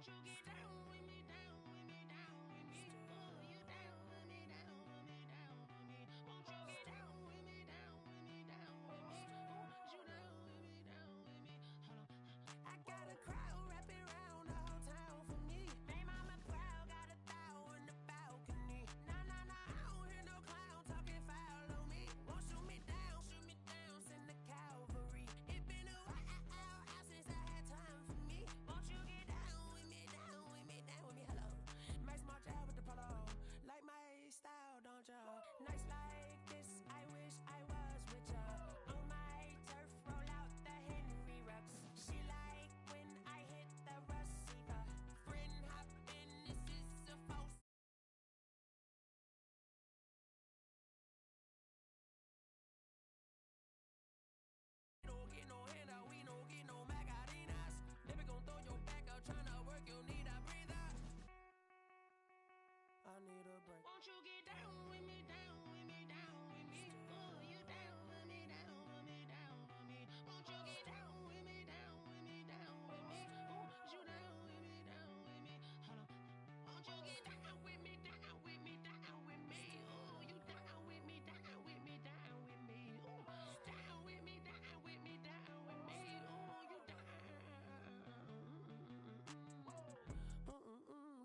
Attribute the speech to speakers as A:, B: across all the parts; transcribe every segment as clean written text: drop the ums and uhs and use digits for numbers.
A: you get down with me, down with me, down with me? Oh, you down with me, down with me, down with me? Won't you get down with me, down with me, down with me? Oh, you down with me, down with me? Hold on. I got a crowd wrapping around the whole town for me. Hey, mama, crowd got a thou in the balcony. Nah, nah, nah, I don't hear no clown talking foul on me. Won't shoot me down, send the cavalry. It been a while since I had time for me. Won't you get down with me, down with me, down with me? Hello, Max March out with the polo. Like my style, don't ya? Nights like this, I wish I was with ya. On my turf, roll out the Henry Rux. She like when I hit the receiver. Friend hop in, this is a false. Don't get no handout, we don't get no macarinas. They be gon' throw your back out, tryna work, you need a breather. I need a break. Won't you get down with me, down with me, down with me? Oh, you down with me, down with me, down with me? Won't you get down with me, down with me, down with me? Oh, you down with me, down with me? Hold on. Won't you get down with me, down with me, down with me? Oh, you down with me, down with me, down with me? Oh, down with me, down with me, down with me? Oh, you down.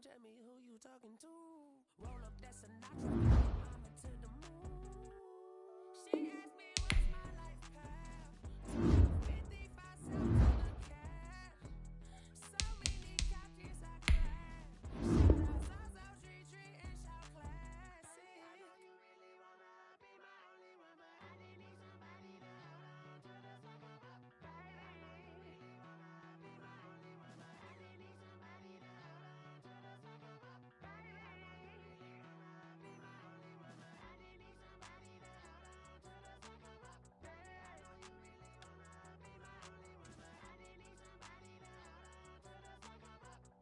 A: Tell me who you talking to. Roll up that Sinatra, mama to the moon. She asked me what's my life path. 55 cents to the cat. So many couches I crashed. Shout out Tree and shout classic. I know you really wanna be my only one, but I didn't need somebody to hold on to the sucker up. Baby, I know you really wanna be my only one, but I didn't need somebody to hold on to the sucker up. Baby, I know you really wanna be my only one, but I didn't need somebody to hold on to the sucker up. Baby, I know you really wanna be my only one, but I didn't need somebody to hold on to the sucker up.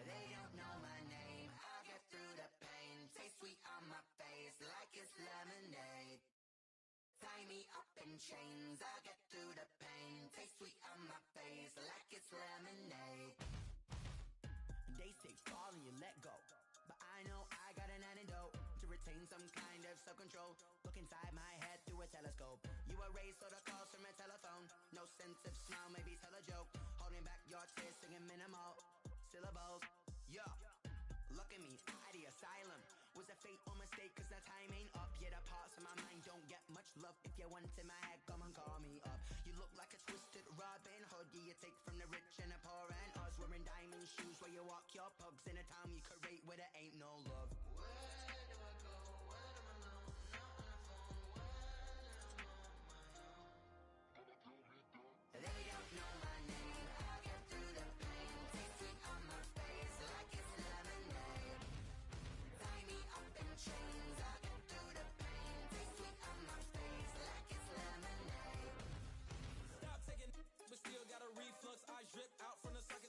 A: They don't know my name, I'll get through the pain. Taste sweet on my face like it's lemonade. Tie me up in chains, I'll get through the pain. Taste sweet on my face like it's lemonade. They say fall and you let go, but I know I got an antidote to retain some kind of self-control. Look inside my head through a telescope. You erase all the calls from a telephone. No sense of smile, maybe tell a joke. Holding back your tears, singing minimal syllables. Yeah, look at me, at the asylum. Was a fate or mistake, cause the time ain't up. Yeah, the parts of my mind don't get much love. If you want in my head, come and call me up. You look like a twisted Robin Hood. Yeah, you take from the rich and the poor and us. Wearing diamond shoes where you walk your pugs. In a town you create where there ain't no love. Where do I go? When am I alone? Not on the phone. When I'm on my own. They don't know my name. I'll get through the pain. Taste sweet on my face like it's lemonade. Tie me up in chains. I'll get through the pain. Taste sweet on my face like it's lemonade. Stop taking, but still got a reflux. I drip out from the socket.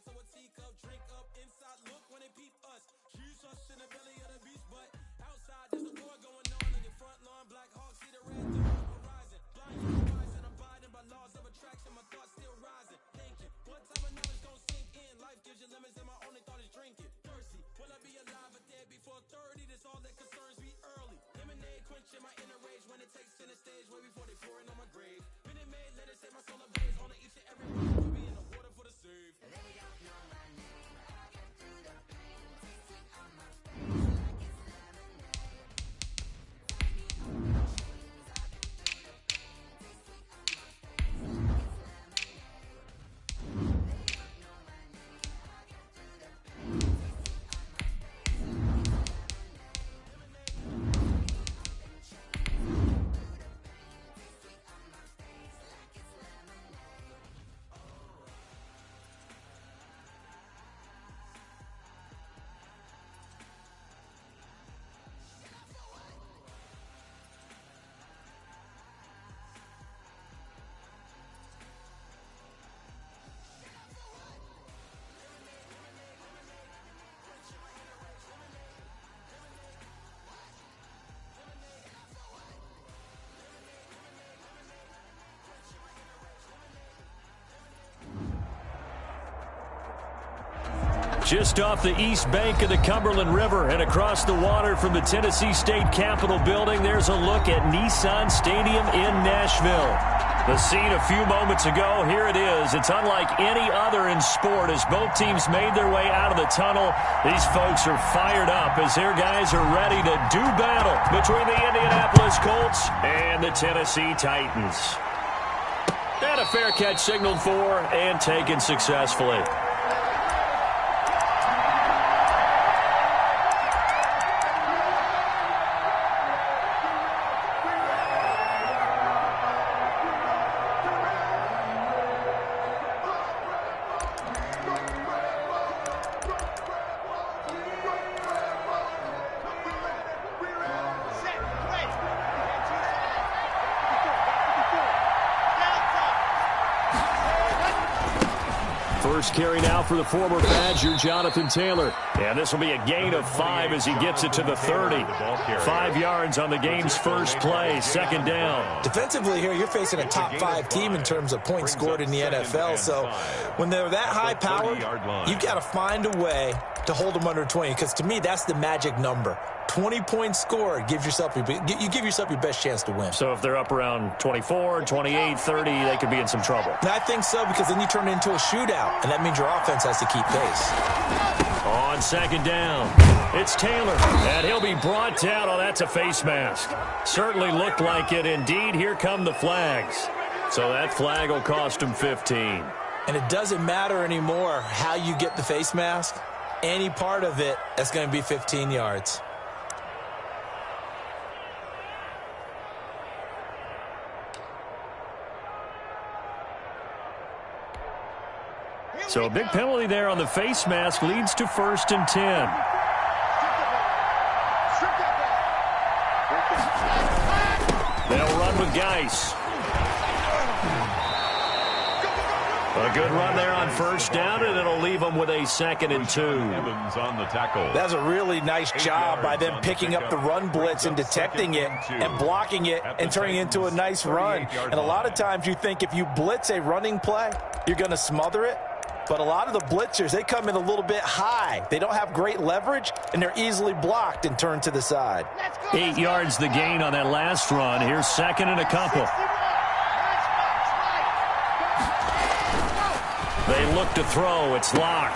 B: Just off the east bank of the Cumberland River and across the water from the Tennessee State Capitol building, there's a look at Nissan Stadium in Nashville. The scene a few moments ago, here it is. It's unlike any other in sport as both teams made their way out of the tunnel. These folks are fired up as their guys are ready to do battle between the Indianapolis Colts and the Tennessee Titans. And a fair catch signaled for and taken successfully. First carry now for the former Badger, Jonathan Taylor. And this will be a gain of 5 as he gets it to the 30. 5 yards on the game's first play, second down.
C: Defensively here, you're facing a top 5 team in terms of points scored in the NFL. So when they're that high-powered, you've got to find a way to hold them under 20. Because to me, that's the magic number. 20 points scored, you give yourself your best chance to win.
B: So if they're up around 24, 28, 30, they could be in some trouble.
C: And I think so, because then you turn it into a shootout, and that means your offense has to keep pace.
B: On second down, it's Taylor, and he'll be brought down. Oh, that's a face mask. Certainly looked like it. Indeed, here come the flags. So that flag will cost him 15.
C: And it doesn't matter anymore how you get the face mask. Any part of it, that's going to be 15 yards.
B: So a big penalty there on the face mask leads to 1st and 10. They'll run with Geis. A good run there on first down, and it'll leave them with a 2nd and 2.
D: Evans on the tackle.
C: That's a really nice job by them picking up the run blitz and detecting it and blocking it and turning it into a nice run. And a lot of times you think if you blitz a running play, you're going to smother it. But a lot of the blitzers, they come in a little bit high. They don't have great leverage, and they're easily blocked and turned to the side.
B: 8 yards the gain on that last run. Here's 2nd and a couple. They look to throw. It's Locke.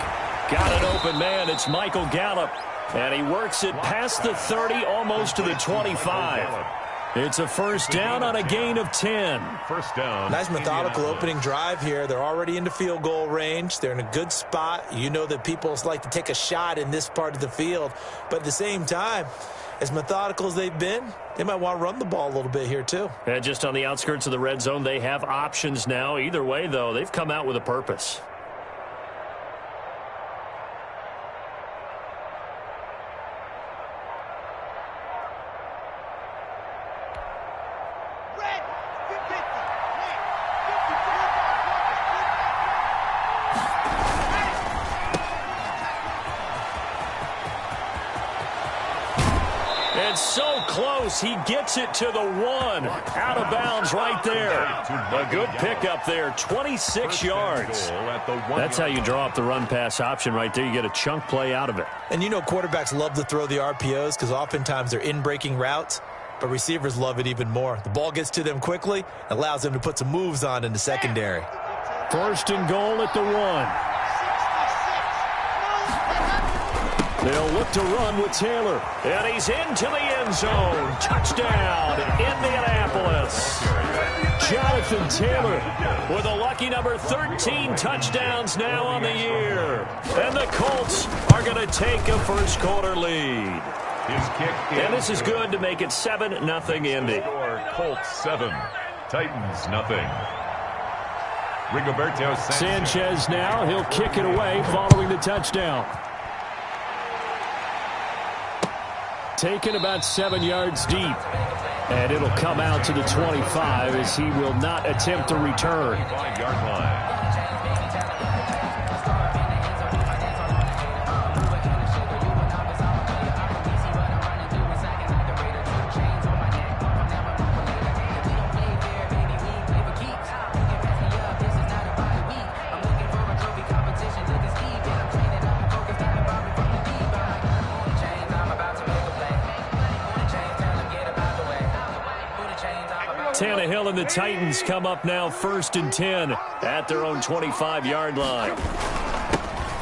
B: Got an open man. It's Michael Gallup. And he works it past the 30, almost to the 25. It's a first down on a gain of 10.
D: First down.
C: Nice methodical opening drive here. They're already into field goal range. They're in a good spot. You know that people like to take a shot in this part of the field. But at the same time, as methodical as they've been, they might want to run the ball a little bit here too.
B: And just on the outskirts of the red zone, they have options now. Either way, though, they've come out with a purpose. So close, he gets it to the 1. Out of bounds right there. A good pickup there, 26 yards. That's how you draw up the run-pass option right there. You get a chunk play out of it.
C: And you know quarterbacks love to throw the RPOs because oftentimes they're in-breaking routes. but receivers love it even more. The ball gets to them quickly, allows them to put some moves on in the secondary.
B: First and goal at the 1. They'll look to run with Taylor. And he's into the end zone. Touchdown, Indianapolis. Jonathan Taylor with a lucky number 13 touchdowns now on the year. And the Colts are going to take a first quarter lead.
D: His kick
B: and this is good to make it 7-0 Indy.
D: Colts 7, Titans nothing. Rigoberto
B: Sanchez now. He'll kick it away following the touchdown. Taken about 7 yards deep. And it'll come out to the 25 as he will not attempt to return.
D: 5-yard line.
B: Tannehill and the Titans come up now 1st and 10 at their own 25-yard line.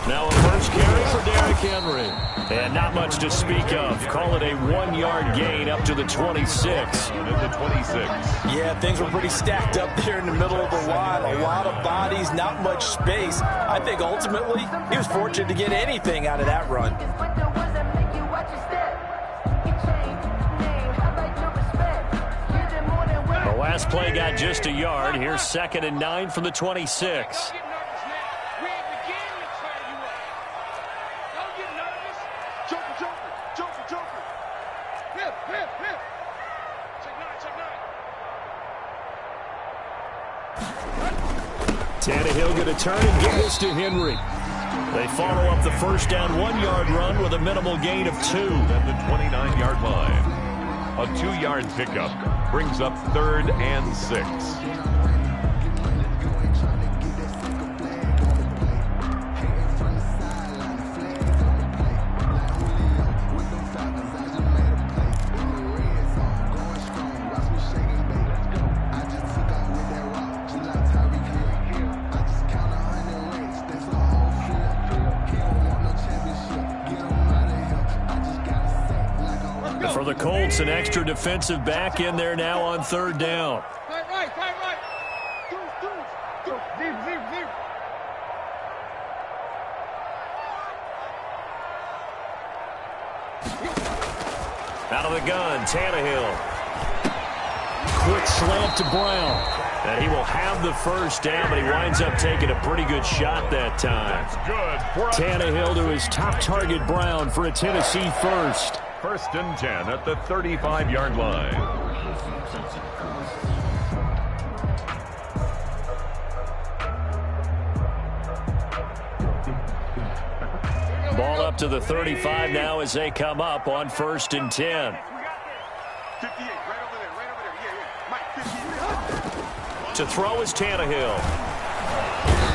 B: Now a first carry for Derrick Henry. And not much to speak of. Call it a 1-yard gain up to the 26.
C: Yeah, things were pretty stacked up there in the middle of the line. A lot of bodies, not much space. I think ultimately he was fortunate to get anything out of that run.
B: Last play got just a yard. Here's 2nd and 9 from the 26. Tannehill going to turn and give this to Henry. They follow up the first down 1-yard run with a minimal gain of 2.
D: At the 29-yard line. A 2-yard pickup brings up 3rd and 6.
B: For the Colts, an extra defensive back in there now on 3rd down.
E: Right. Deep.
B: Out of the gun, Tannehill. Quick slant to Brown. And he will have the first down, but he winds up taking a pretty good shot that time.
D: That's good.
B: Tannehill to his top target, Brown, for a Tennessee first.
D: 1st and 10 at the 35-yard line.
B: Ball up to the 35 now as they come up on 1st and 10. To throw is Tannehill.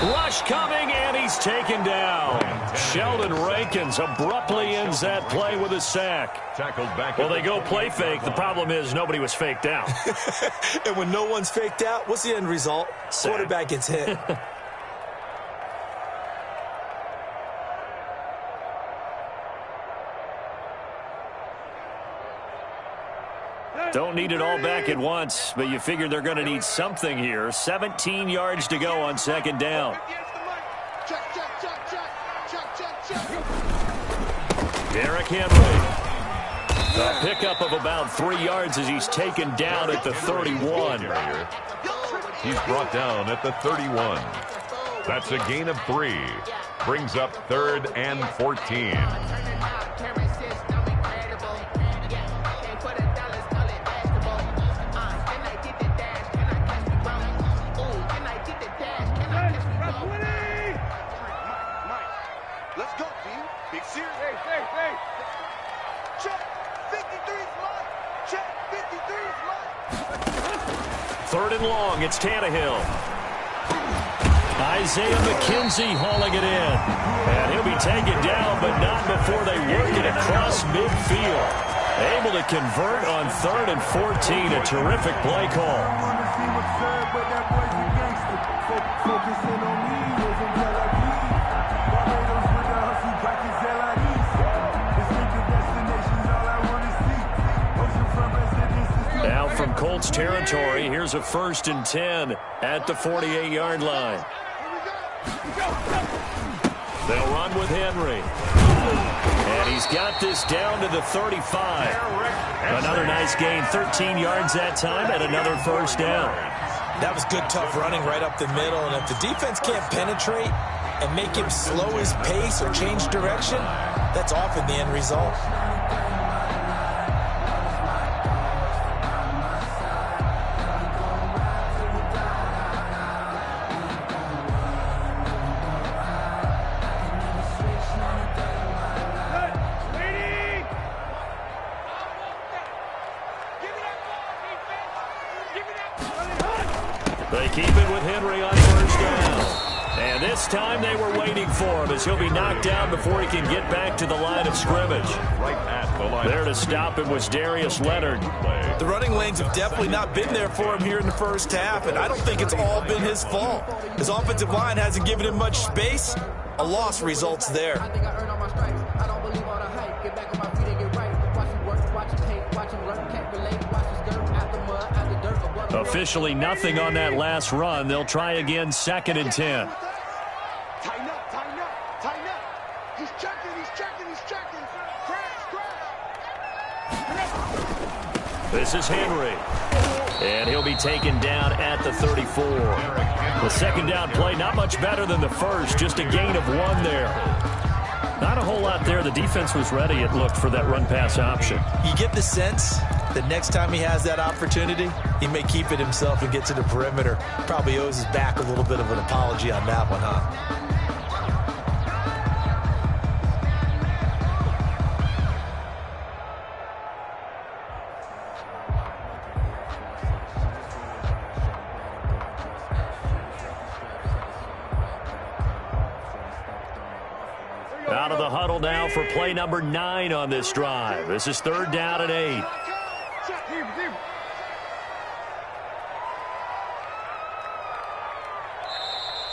B: Rush coming, and he's taken down. Sheldon Rankins abruptly ends that play with a sack.
D: Tackled back.
B: Well, they go play fake. The problem is nobody was faked out.
C: And when no one's faked out, what's the end result?
B: Sack.
C: Quarterback gets hit.
B: Don't need it all back at once, but you figure they're going to need something here. 17 yards to go on 2nd down. Derrick Henry. A pickup of about 3 yards as he's taken down at the 31.
D: He's brought down at the 31. That's a gain of 3. Brings up 3rd and 14.
B: Third and long, it's Tannehill. Isaiah McKenzie hauling it in. And he'll be taken down, but not before they work it across midfield. Able to convert on 3rd and 14. A terrific play call. Now from Colts territory, here's a 1st and 10 at the 48-yard line. They'll run with Henry. And he's got this down to the 35. Another nice gain, 13 yards that time, and another 1st down.
C: That was good, tough running right up the middle. And if the defense can't penetrate and make him slow his pace or change direction, that's often the end result.
B: They keep it with Henry on 1st down. And this time they were waiting for him as he'll be knocked down before he can get back to the line of scrimmage.
D: Right at the line.
B: There to stop him was Darius Leonard.
C: The running lanes have definitely not been there for him here in the 1st half, and I don't think it's all been his fault. His offensive line hasn't given him much space. A loss results there.
E: I think I earned all my stripes. I don't believe all the hype. Get back on my feet and get right. Watch him work, watch him hate, watch him learn, can't relate. Watch his dirt, out the mud, out the dirt.
B: Officially nothing on that last run. They'll try again, 2nd and 10.
F: Tighten up, tighten up, tighten up. He's checking, he's checking, he's checking. Crash.
B: This is Henry. And he'll be taken down at the 34. The 2nd down play, not much better than the first, just a gain of 1 there. Not a whole lot there. The defense was ready, it looked, for that run-pass option.
C: You get the sense that next time he has that opportunity, he may keep it himself and get to the perimeter. Probably owes his back a little bit of an apology on that one, huh?
B: Out of the huddle now for play number 9 on this drive. This is 3rd down and 8.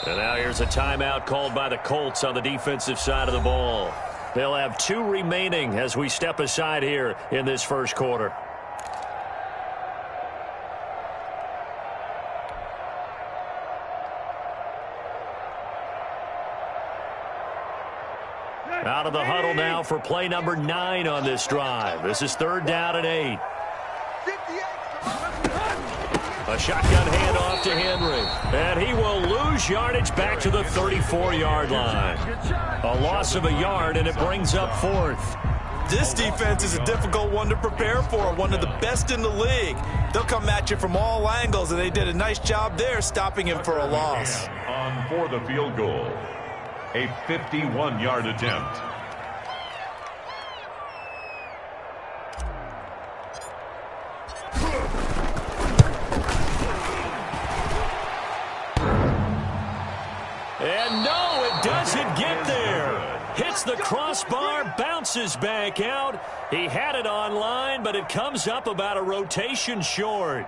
B: And now here's a timeout called by the Colts on the defensive side of the ball. They'll have 2 remaining as we step aside here in this 1st quarter. Out of the huddle now for play number 9 on this drive. This is 3rd down and 8. A shotgun handoff to Henry. And he will lose yardage back to the 34-yard line. A loss of a yard, and it brings up 4th.
C: This defense is a difficult one to prepare for, one of the best in the league. They'll come at you from all angles, and they did a nice job there stopping him for a loss.
D: On for the field goal. A 51-yard attempt.
B: And no, it doesn't get there. Hits the crossbar, bounces back out. He had it on line, but it comes up about a rotation short.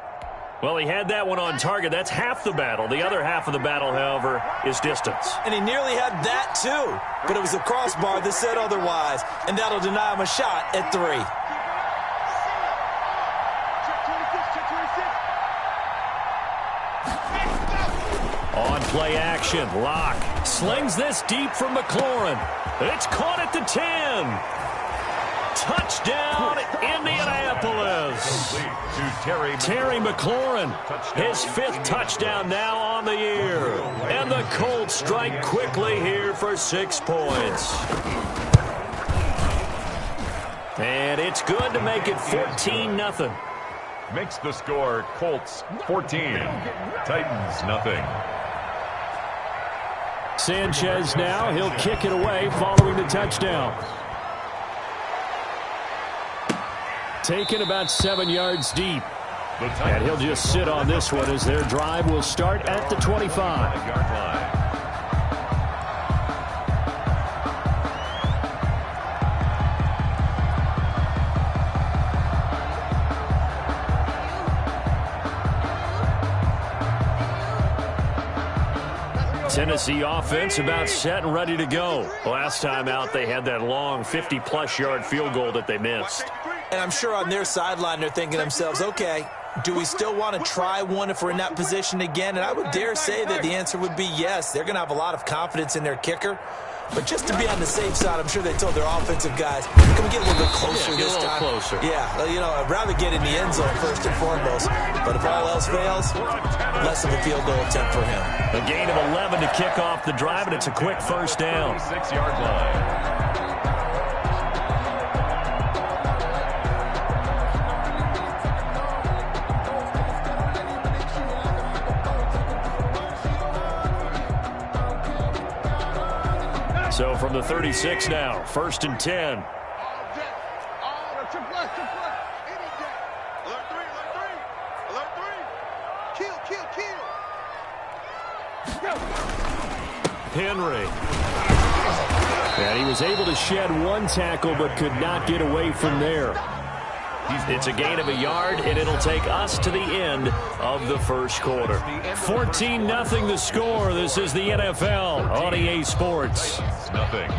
B: Well, he had that one on target. That's half the battle. The other half of the battle, however, is distance.
C: And he nearly had that, too. But it was the crossbar that said otherwise, and that'll deny him a shot at 3.
B: On play action, Locke slings this deep from McLaurin. It's caught at the 10. Touchdown, Indianapolis. Terry McLaurin, his 5th touchdown now on the year. And the Colts strike quickly here for 6 points. And it's good to make it 14-0.
D: Makes the score Colts 14, Titans nothing.
B: Sanchez now, he'll kick it away following the touchdown. Taken about 7 yards deep. And he'll just sit on this one as their drive will start at the 25-yard line. Tennessee offense about set and ready to go. Last time out, they had that long 50-plus yard field goal that they missed.
C: And I'm sure on their sideline they're thinking to themselves, okay, do we still want to try one if we're in that position again? And I would dare say that the answer would be yes. They're going to have a lot of confidence in their kicker. But just to be on the safe side, I'm sure they told their offensive guys, can we get a little bit closer this time?
B: Closer.
C: Yeah, you know, I'd rather get in the end zone first and foremost. But if all else fails, less of a field goal attempt for him.
B: A gain of 11 to kick off the drive, and it's a quick first down.
D: 6-yard line.
B: So from the 36 now, 1st and 10. Henry. And he was able to shed one tackle but could not get away from there. It's a gain of a yard, and it'll take us to the end of the first quarter. 14-0 the score. This is the NFL on EA Sports.
D: Nothing.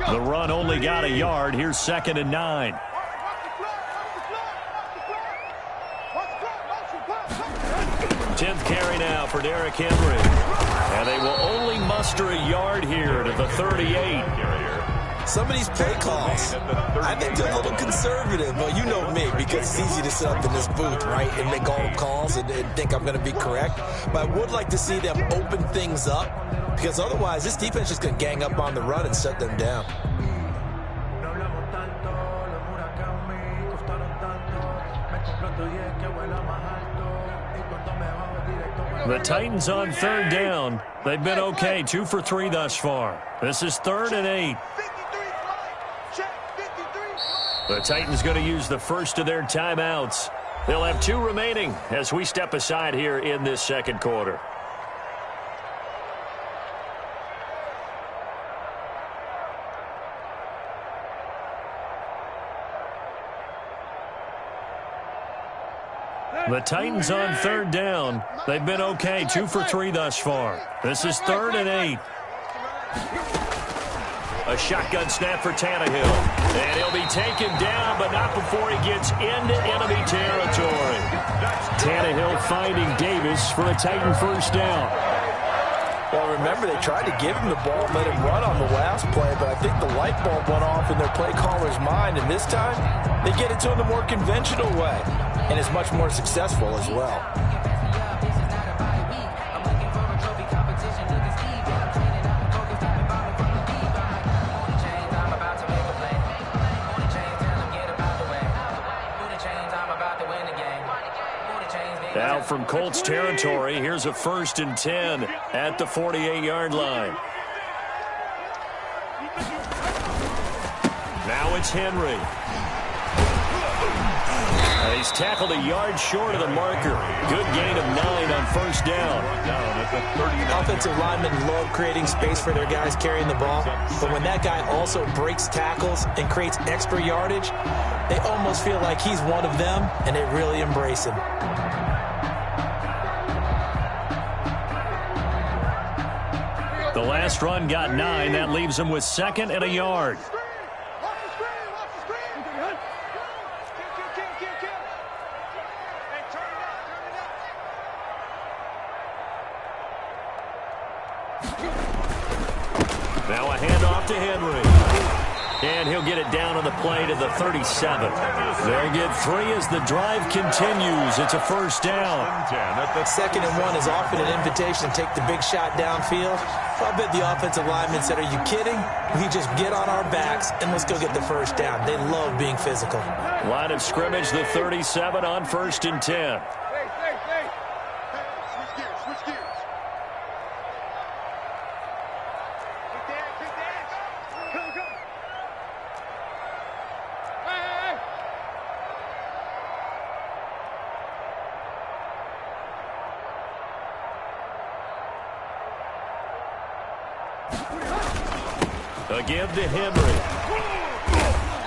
B: The run only got a yard. Here's 2nd and 9. Tenth carry now for Derrick Henry. And they will only muster a yard here to the 38.
C: Some of these play calls, I think they're a little conservative. But you know me, because it's easy to sit up in this booth, right, and make all the calls and think I'm going to be correct. But I would like to see them open things up, because otherwise this defense is going to gang up on the run and shut them down.
B: The Titans on 3rd down. They've been okay, 2 for 3 thus far. This is 3rd and 8. The Titans going to use the first of their timeouts. They'll have 2 remaining as we step aside here in this second quarter. The Titans on 3rd down. They've been okay, 2 for 3 thus far. This is 3rd and 8. A shotgun snap for Tannehill. And he'll be taken down, but not before he gets into enemy territory. Tannehill finding Davis for a Titan first down.
C: Well, remember, they tried to give him the ball and let him run on the last play, but I think the light bulb went off in their play caller's mind, and this time they get it to him the more conventional way, and is much more successful as well.
B: Now from Colts territory, here's a 1st and 10 at the 48-yard line. Now it's Henry. And he's tackled a yard short of the marker. Good gain of 9 on 1st down.
C: Offensive linemen love creating space for their guys carrying the ball, but when that guy also breaks tackles and creates extra yardage, they almost feel like he's one of them, and they really embrace him.
B: The last run got 9. That leaves him with 2nd and a yard. Now a handoff to Henry. And he'll get it down on the play to the 37. They'll get 3 as the drive continues. It's a first down.
C: 2nd and 1 is often an invitation to take the big shot downfield. I bet the offensive lineman said, are you kidding? We just get on our backs and let's go get the first down. They love being physical.
B: Line of scrimmage, the 37 on 1st and 10. Again to Henry.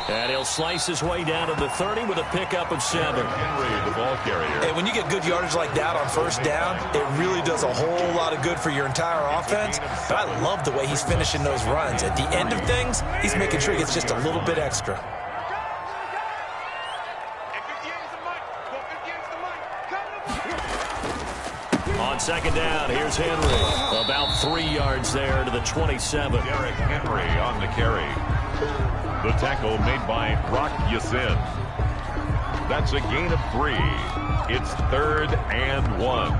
B: And he'll slice his way down to the 30 with a pickup of 7.
D: Henry, the ball carrier.
C: And when you get good yardage like that on first down, it really does a whole lot of good for your entire offense. But I love the way he's finishing those runs. At the end of things, he's making sure he gets just a little bit extra.
B: On second down, here's Henry. About 3 yards there to the 27.
D: Derrick Henry on the carry. The tackle made by Brock Yassin. That's a gain of 3. It's 3rd and 1.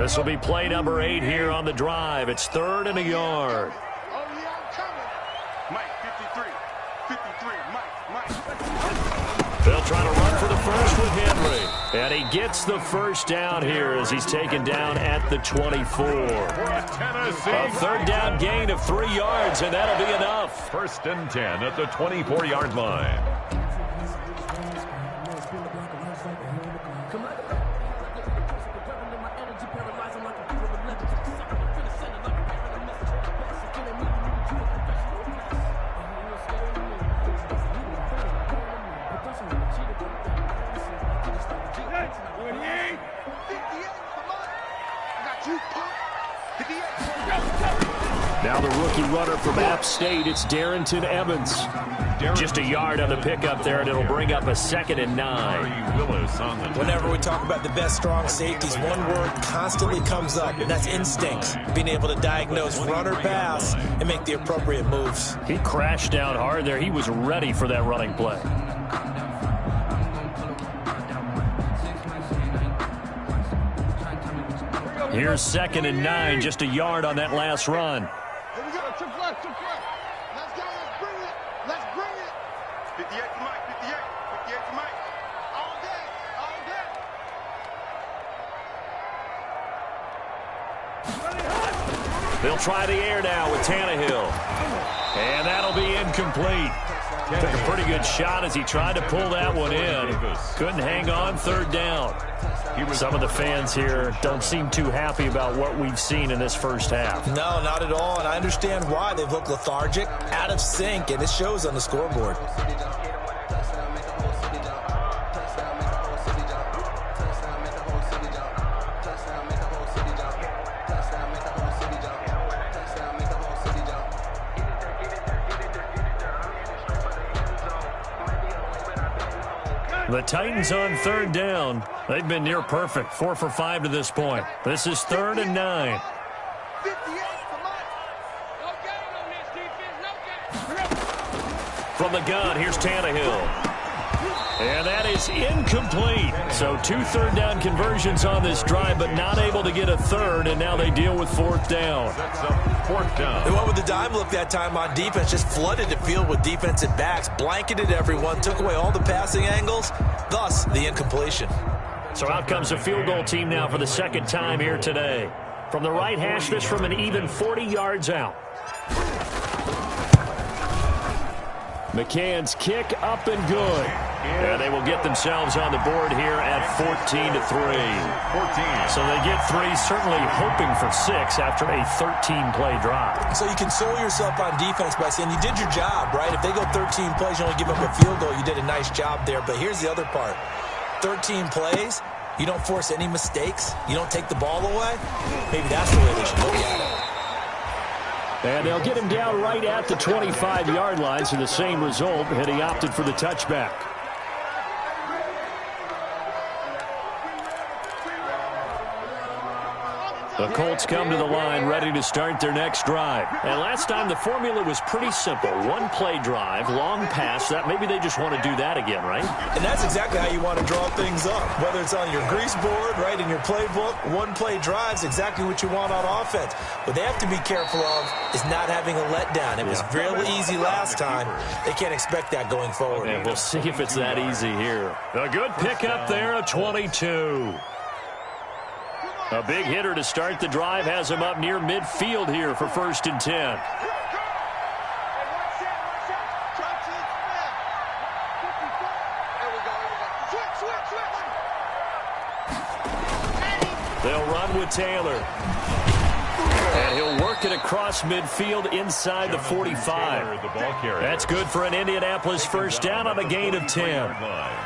B: This will be play number 8 here on the drive. It's 3rd and a yard. They'll try to run for the first with Henry. And he gets the first down here as he's taken down at the 24. A 3rd down gain of 3 yards, and that'll be enough.
D: 1st and 10 at the 24-yard line.
B: Now the rookie runner from App State, it's Darrington Evans. Just a yard on the pickup there, and it'll bring up a 2nd and 9.
C: Whenever we talk about the best strong safeties, one word constantly comes up, and that's instincts. Being able to diagnose run or pass and make the appropriate moves.
B: He crashed down hard there. He was ready for that running play. Here's 2nd and 9, just a yard on that last run.
F: Here we go. Took left. Let's go. Let's bring it. 58 to Mike. 58 to Mike. All day.
B: They'll try the air now with Tannehill. And that'll be incomplete. Took a pretty good shot as he tried to pull that one in. Couldn't hang on, 3rd down. Some of the fans here don't seem too happy about what we've seen in this first half.
C: No, not at all, and I understand why. They've looked lethargic, out of sync, and it shows on the scoreboard.
B: The Titans on 3rd down. They've been near perfect, 4 for 5 to this point. This is 3rd and 9. From the gun, here's Tannehill. And that is incomplete. So 2 3rd down conversions on this drive, but not able to get a 3rd, and now they deal with 4th down.
D: That's up 4th down.
C: They went with the dime look that time on defense, just flooded the field with defensive backs, blanketed everyone, took away all the passing angles, thus the incompletion.
B: So out comes a field goal team now for the 2nd time here today. From the right hash, this from an even 40 yards out. McCann's kick up and good. And they will get themselves on the board here at 14-3.
D: 14.
B: So they get 3, certainly hoping for 6 after a 13-play drive.
C: So you console yourself on defense by saying you did your job, right? If they go 13 plays, you only give up a field goal, you did a nice job there. But here's the other part. 13 plays, you don't force any mistakes, you don't take the ball away. Maybe that's the way they should look at it.
B: And they'll get him down right at the 25-yard line, so the same result, and he opted for the touchback. The Colts come to the line ready to start their next drive. And last time the formula was pretty simple. 1-play drive, long pass. That maybe they just want to do that again, right?
C: And that's exactly how you want to draw things up. Whether it's on your grease board, right, in your playbook, 1-play drive's exactly what you want on offense. What they have to be careful of is not having a letdown. It was real easy last time. They can't expect that going forward.
B: And we'll see if it's that easy here. A good pickup there, a 22. A big hitter to start the drive has him up near midfield here for 1st and 10. They'll run with Taylor. And he'll work it across midfield inside the 45. That's good for an Indianapolis first down on a gain of 10.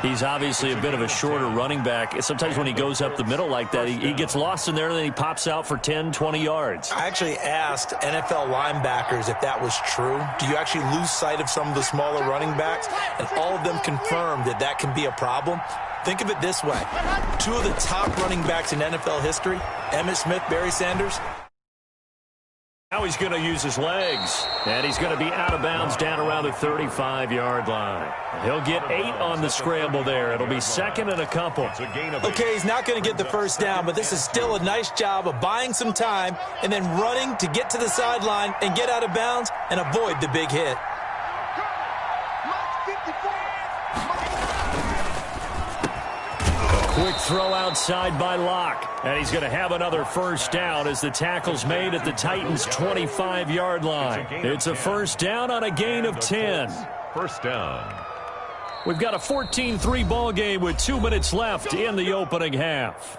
B: He's obviously a bit of a shorter running back. Sometimes when he goes up the middle like that, he gets lost in there, and then he pops out for 10, 20 yards.
C: I actually asked NFL linebackers if that was true. Do you actually lose sight of some of the smaller running backs? And all of them confirmed that that can be a problem. Think of it this way. Two of the top running backs in NFL history, Emmitt Smith, Barry Sanders.
B: Now he's going to use his legs, and he's going to be out of bounds down around the 35-yard line. He'll get 8 on the scramble there. It'll be second and a couple.
C: Okay, he's not going to get the first down, but this is still a nice job of buying some time and then running to get to the sideline and get out of bounds and avoid the big hit.
B: Quick throw outside by Locke. And he's going to have another first down as the tackle's made at the Titans' 25-yard line. It's a first down on a gain of 10.
D: First down.
B: We've got a 14-3 ball game with 2 minutes left in the opening half.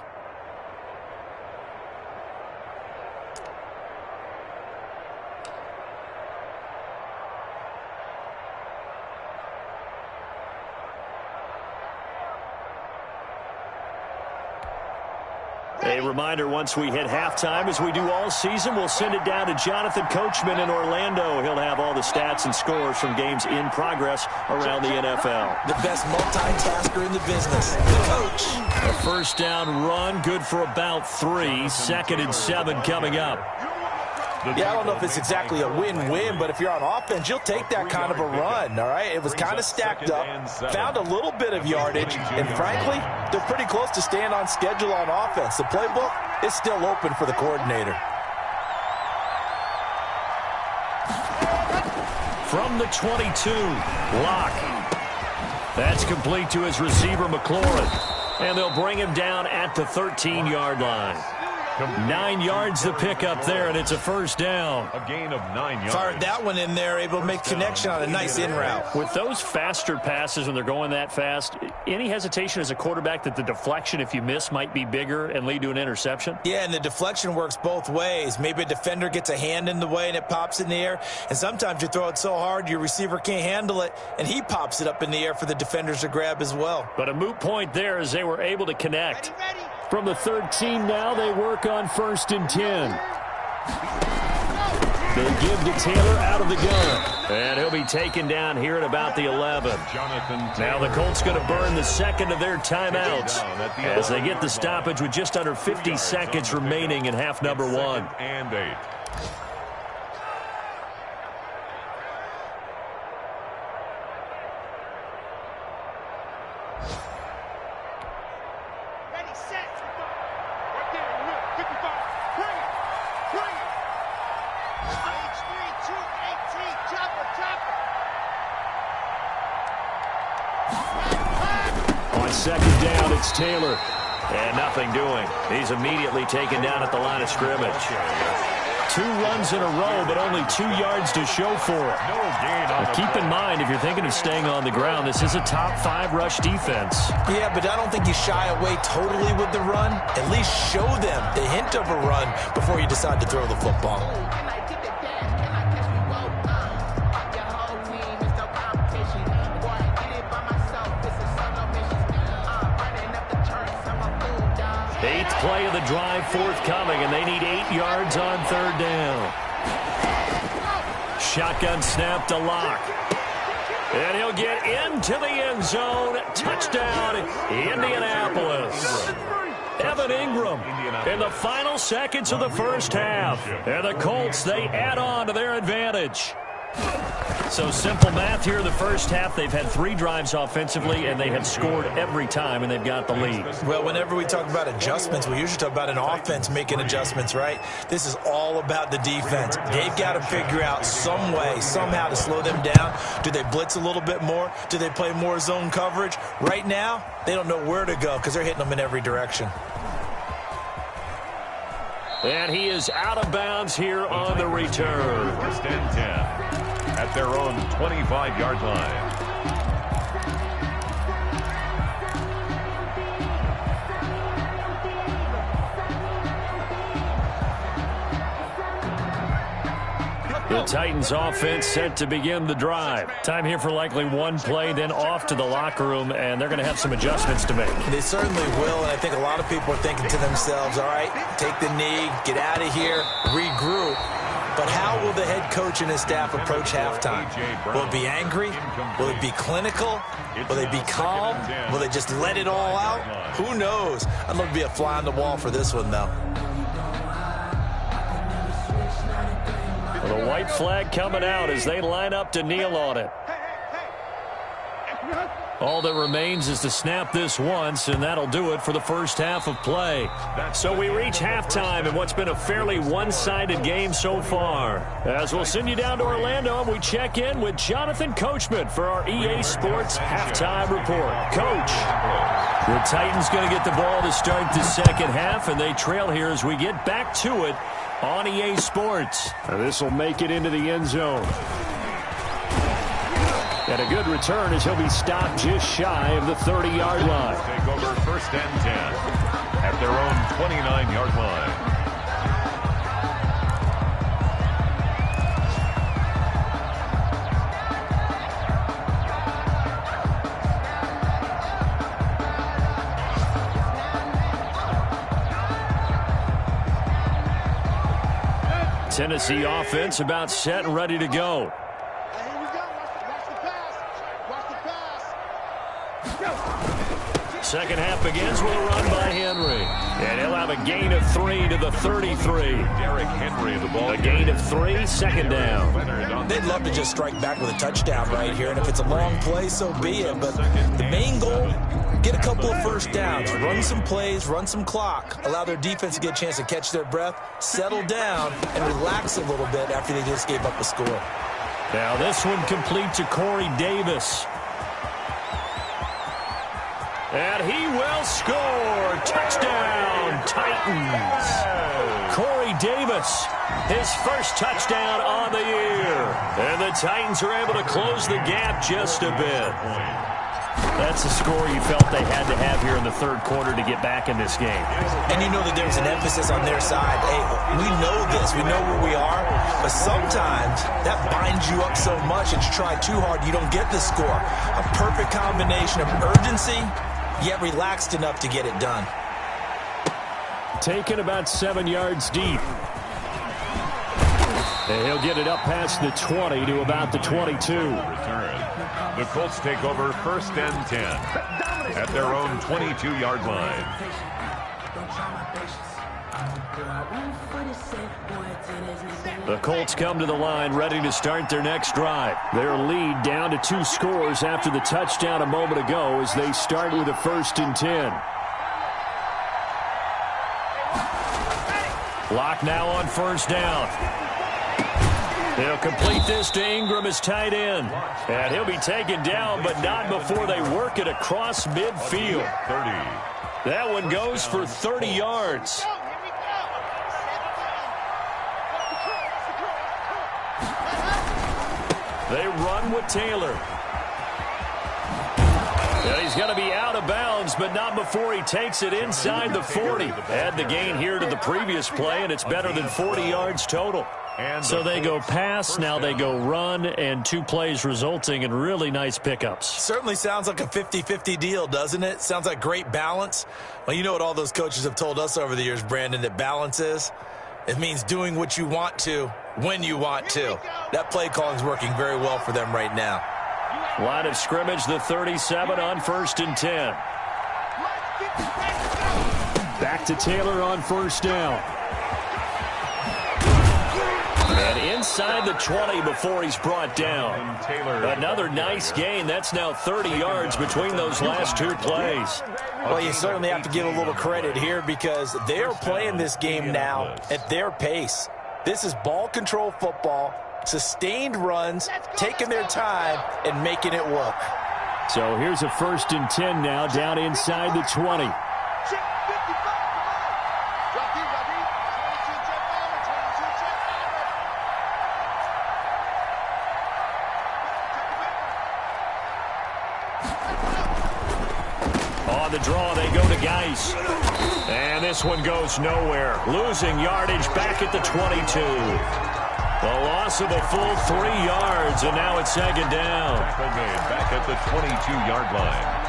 B: A reminder, once we hit halftime, as we do all season, we'll send it down to Jonathan Coachman in Orlando. He'll have all the stats and scores from games in progress around the NFL.
C: The best multitasker in the business, the coach.
B: A first down run, good for about 3. Second and 7 coming up.
C: Yeah, I don't know if it's exactly a win-win, but if you're on offense, you'll take that kind of a run, all right? It was kind of stacked up, found a little bit of yardage, and frankly, they're pretty close to staying on schedule on offense. The playbook is still open for the coordinator.
B: From the 22, Locke. That's complete to his receiver, McLaurin. And they'll bring him down at the 13-yard line. 9 yards to pick up there, and it's a first down.
D: A gain of 9 yards.
C: Fired that one in there, able to make connection on a nice in route.
B: With those faster passes when they're going that fast, any hesitation as a quarterback that the deflection, if you miss, might be bigger and lead to an interception?
C: Yeah, and the deflection works both ways. Maybe a defender gets a hand in the way and it pops in the air, and sometimes you throw it so hard your receiver can't handle it, and he pops it up in the air for the defenders to grab as well.
B: But a moot point there as they were able to connect. From the 13 now, they work on first and 10. They give to Taylor out of the gun. And he'll be taken down here at about the 11. Now the Colts going to burn the second of their timeouts as they get the stoppage with just under 50 seconds remaining in half number 1.
D: And 8.
B: Second down, it's Taylor. And nothing doing. He's immediately taken down at the line of scrimmage. 2 runs in a row, but only 2 yards to show for it. But keep in mind, if you're thinking of staying on the ground, this is a top 5 rush defense.
C: Yeah, but I don't think you shy away totally with the run. At least show them the hint of a run before you decide to throw the football.
B: Play of the drive forthcoming, and they need 8 yards on third down. Shotgun snap to Locke. And he'll get into the end zone. Touchdown, Indianapolis. Evan Ingram in the final seconds of the first half. And the Colts, they add on to their advantage. So simple math here in the first half. They've had 3 drives offensively, and they have scored every time, and they've got the lead.
C: Well, whenever we talk about adjustments, we usually talk about an offense making adjustments, right? This is all about the defense. They've got to figure out some way, somehow to slow them down. Do they blitz a little bit more? Do they play more zone coverage? Right now, they don't know where to go because they're hitting them in every direction.
B: And he is out of bounds here on the return.
D: First and 10 at their own 25-yard line.
B: The Titans offense set to begin the drive. Time here for likely one play, then off to the locker room, and they're going to have some adjustments to make.
C: They certainly will, and I think a lot of people are thinking to themselves, all right, take the knee, get out of here, regroup. But how will the head coach and his staff approach halftime? Will it be angry? Will it be clinical? Will they be calm? Will they just let it all out? Who knows? I'd love to be a fly on the wall for this one, though.
B: The white flag coming out as they line up to kneel on it. All that remains is to snap this once, and that'll do it for the first half of play. So we reach halftime in what's been a fairly one-sided game so far. As we'll send you down to Orlando, and we check in with Jonathan Coachman for our EA Sports Halftime Report. Coach, the Titans going to get the ball to start the second half, and they trail here as we get back to it on EA Sports. This will make it into the end zone. And a good return as he'll be stopped just shy of the 30-yard line.
D: Take over first and 10 at their own 29-yard line.
B: Tennessee offense about set and ready to go. Second half begins with a run by Henry. And he'll have a gain of 3 to the 33.
D: Derrick Henry, the ball.
B: A gain of 3, second down.
C: They'd love to just strike back with a touchdown right here, and if it's a long play, so be it. But the main goal, get a couple of first downs, run some plays, run some clock, allow their defense to get a chance to catch their breath, settle down, and relax a little bit after they just gave up a score.
B: Now this one complete to Corey Davis. And he will score. Touchdown, Titans. Corey Davis, his first touchdown on the year. And the Titans are able to close the gap just a bit. That's a score you felt they had to have here in the third quarter to get back in this game.
C: And you know that there's an emphasis on their side. Hey, we know this. We know where we are. But sometimes that binds you up so much that you try too hard, you don't get the score. A perfect combination of urgency, yet relaxed enough to get it done.
B: Taken about 7 yards deep. And he'll get it up past the 20 to about the 22.
D: Return. The Colts take over first and 10 at their own 22-yard line.
B: The Colts come to the line ready to start their next drive. Their lead down to 2 scores after the touchdown a moment ago as they start with a first and 10. Lock now on first down. They'll complete this to Ingram as tight end. And he'll be taken down, but not before they work it across midfield.
D: 30.
B: That one goes for 30 yards. They run with Taylor. And he's going to be out of bounds, but not before he takes it inside the 40. Add the gain here to the previous play, and it's better than 40 yards total. So they go pass, now they go run, and 2 plays resulting in really nice pickups.
C: Certainly sounds like a 50-50 deal, doesn't it? Sounds like great balance. Well, you know what all those coaches have told us over the years, Brandon, that balance is? It means doing what you want to, when you want to. That play calling is working very well for them right now.
B: Line of scrimmage, the 37 on first and 10. Back to Taylor on first down. And inside the 20 before he's brought down. Another nice gain. That's now 30 yards between those last 2 plays.
C: Well, you certainly have to give a little credit here because they're playing this game now at their pace. This is ball control football, sustained runs, taking their time, and making it work.
B: So here's a first and 10 now down inside the 20. On the draw, they go to Geis. And this one goes nowhere. Losing yardage back at the 22. A loss of a full 3 yards, and now it's second down.
D: Tackle made back at the 22-yard line.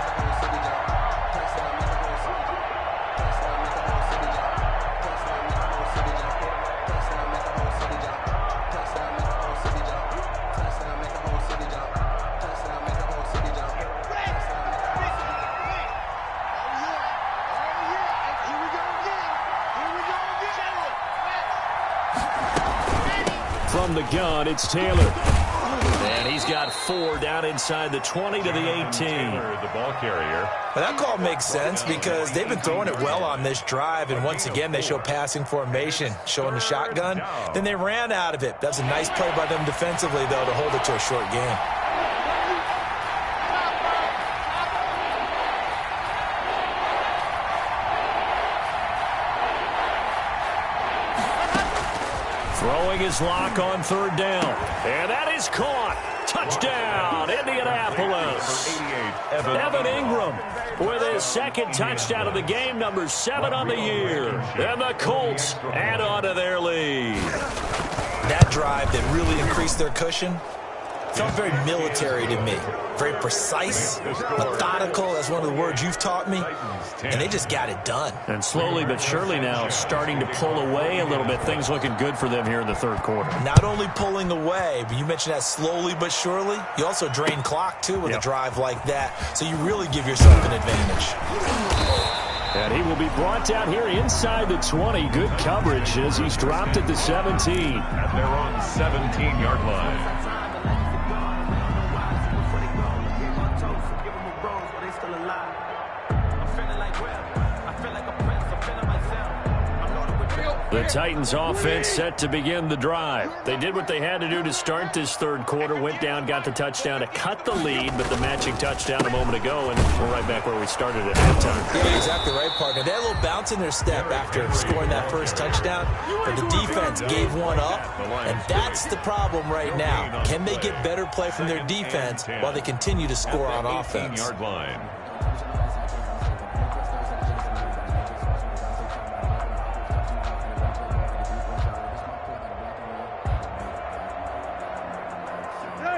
B: From the gun, it's Taylor. And he's got 4 down inside the 20 to the 18.
D: Taylor, the ball carrier.
C: But that call makes sense because they've been throwing it well on this drive, and once again they show passing formation, showing the shotgun. Then they ran out of it. That's a nice play by them defensively, though, to hold it to a short game.
B: Throwing his lock on 3rd down. And that is caught. Touchdown, Indianapolis. Evan Ingram with his 2nd touchdown of the game, number 7 on the year. And the Colts add on to their lead.
C: That drive that really increased their cushion felt very military to me. Very precise, methodical. That's one of the words you've taught me. And they just got it done.
B: And slowly but surely now starting to pull away a little bit. Things looking good for them here in the 3rd quarter.
C: Not only pulling away, but you mentioned that slowly but surely. You also drain clock, too, with a drive like that. So you really give yourself an advantage.
B: And he will be brought down here inside the 20. Good coverage as he's dropped at the 17.
D: At their own 17-yard line.
B: The Titans offense set to begin the drive. They did what they had to do to start this 3rd quarter, went down, got the touchdown to cut the lead, but the matching touchdown a moment ago, and we're right back where we started at halftime.
C: Yeah, exactly right, partner. They had a little bounce in their step after scoring that first touchdown, but the defense gave one up, and that's the problem right now. Can they get better play from their defense while they continue to score on offense?
D: 18-yard line.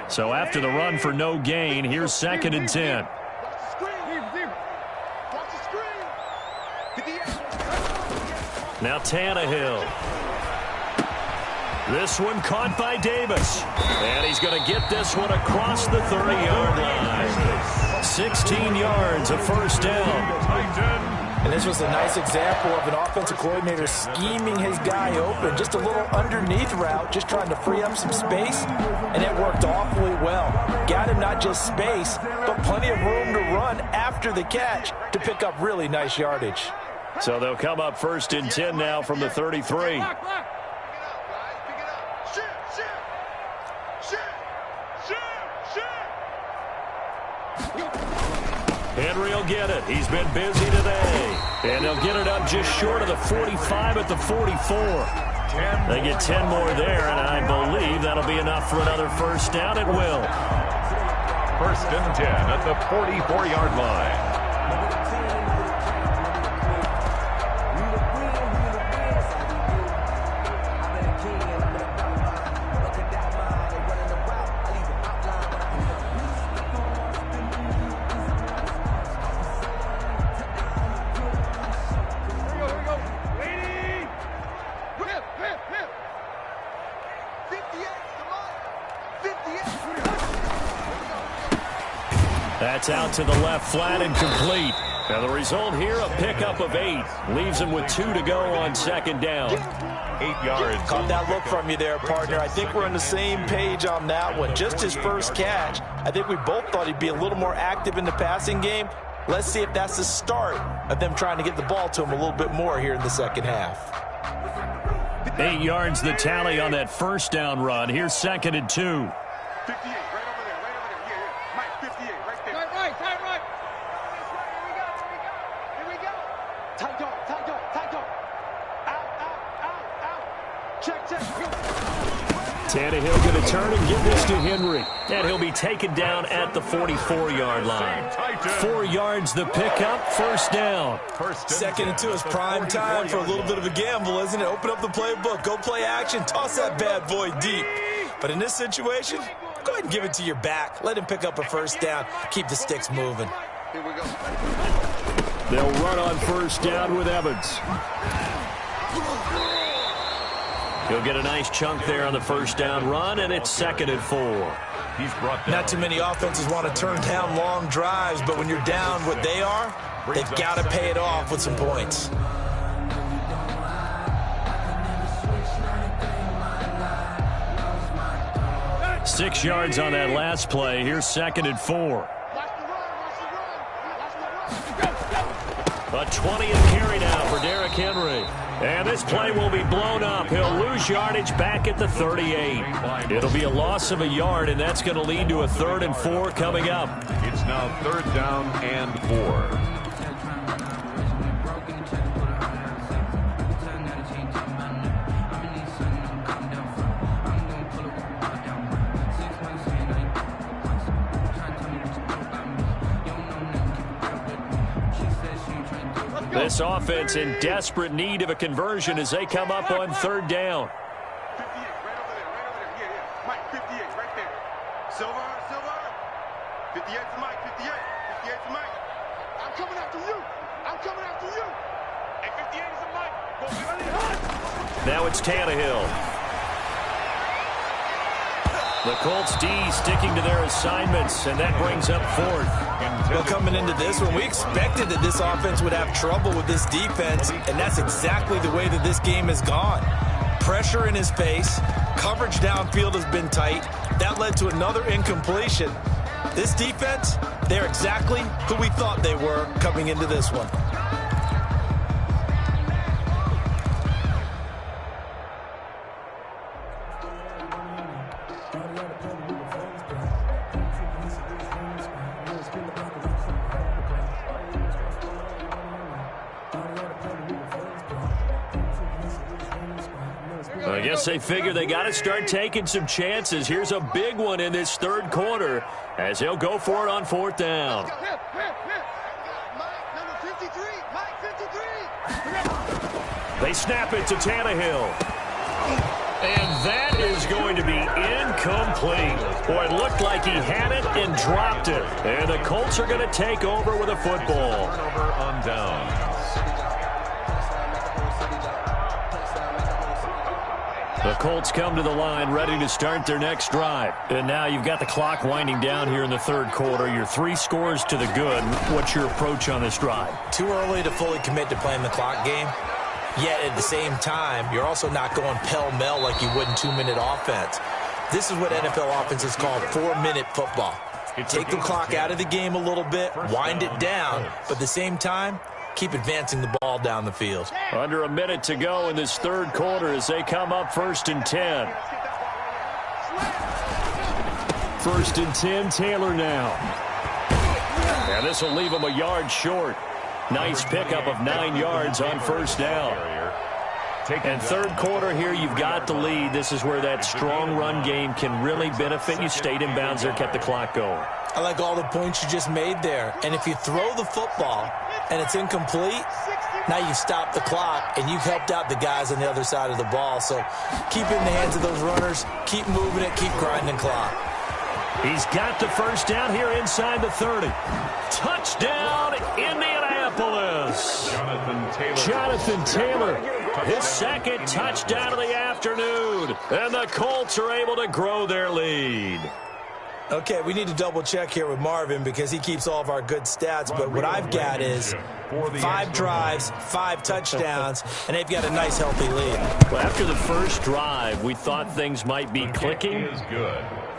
B: So after the run for no gain, here's 2nd and 10. Now Tannehill. This one caught by Davis. And he's going to get this one across the 30-yard line. 16 yards, a 1st down.
C: And this was a nice example of an offensive coordinator scheming his guy open. Just a little underneath route, just trying to free up some space, and it worked awfully well. Got him not just space, but plenty of room to run after the catch to pick up really nice yardage.
B: So they'll come up 1st and 10 now from the 33. Henry will get it. He's been busy today. And they'll get it up just short of the 45 at the 44. They get 10 more there, and I believe that'll be enough for another 1st down. It will.
D: 1st and 10 at the 44-yard line.
B: That's out to the left, flat and complete. Now the result here, a pickup of 8. Leaves him with 2 to go on 2nd down.
D: 8 yards.
C: Caught that look from you there, partner. I think we're on the same page on that one. Just his first catch. I think we both thought he'd be a little more active in the passing game. Let's see if that's the start of them trying to get the ball to him a little bit more here in the 2nd half.
B: 8 yards the tally on that 1st down run. Here's 2nd and 2.
F: 58, right over there, yeah. Mike, 58, right there. Right. Here we go. Tight dog. Out. Check.
B: Tannehill going to turn and give this to Henry. And he'll be taken down at the 44-yard line. 4 yards the pickup, first down.
C: Second and 2 is prime time for a little bit of a gamble, isn't it? Open up the playbook, go play action, toss that bad boy deep. But in this situation, go ahead and give it to your back. Let him pick up a first down. Keep the sticks moving.
F: Here we go.
B: They'll run on first down with Evans. He'll get a nice chunk there on the first down run, and it's 2nd and 4.
D: He's brought down.
C: Not too many offenses want to turn down long drives, but when you're down what they are, they've got to pay it off with some points.
B: Six yards on that last play. Here's 2nd and 4. A 20th carry now for Derrick Henry. And this play will be blown up. He'll lose yardage back at the 38. It'll be a loss of a yard, and that's going to lead to a 3rd and 4 coming up.
D: It's now 3rd down and 4.
B: This offense in desperate need of a conversion as they come up on 3rd down.
F: 58, right over there. Yeah. Mike, 58, right there. Silver. 58 to Mike, 58 to Mike. I'm coming after you. Hey, 58 is a Mike. Go get it.
B: Now it's Tannehill. The Colts D sticking to their assignments, and that brings up 4th.
C: Well, coming into this one, we expected that this offense would have trouble with this defense, and that's exactly the way that this game has gone. Pressure in his face, coverage downfield has been tight. That led to another incompletion. This defense, they're exactly who we thought they were coming into this one.
B: I guess they figure they got to start taking some chances. Here's a big one in this 3rd quarter as he'll go for it on 4th down.
F: Mike, number 53. Mike, 53.
B: They snap it to Tannehill. And that is going to be incomplete. Boy, it looked like he had it and dropped it. And the Colts are going to take over with a football.
D: Turnover on downs.
B: The Colts come to the line ready to start their next drive. And now you've got the clock winding down here in the 3rd quarter. You're 3 scores to the good. What's your approach on this drive?
C: Too early to fully commit to playing the clock game. Yet at the same time, you're also not going pell-mell like you would in 2-minute offense. This is what NFL offenses call 4-minute football. Take the clock out of the game a little bit, wind it down, but at the same time, keep advancing the ball down the field.
B: Under a minute to go in this 3rd quarter as they come up 1st and 10. 1st and 10, Taylor now. And this will leave him a yard short. Nice pickup of 9 yards on 1st down. And 3rd quarter here, you've got the lead. This is where that strong run game can really benefit you. Stayed in bounds there, kept the clock going.
C: I like all the points you just made there. And if you throw the football and it's incomplete, now you've stopped the clock and you've helped out the guys on the other side of the ball. So keep it in the hands of those runners. Keep moving it. Keep grinding clock.
B: He's got the first down here inside the 30. Touchdown, Indianapolis. Jonathan Taylor, his 2nd touchdown of the afternoon. And the Colts are able to grow their lead.
C: Okay, we need to double check here with Marvin because he keeps all of our good stats. But what I've got is 5 drives, 5 touchdowns, and they've got a nice, healthy lead.
B: Well, after the first drive, we thought things might be clicking.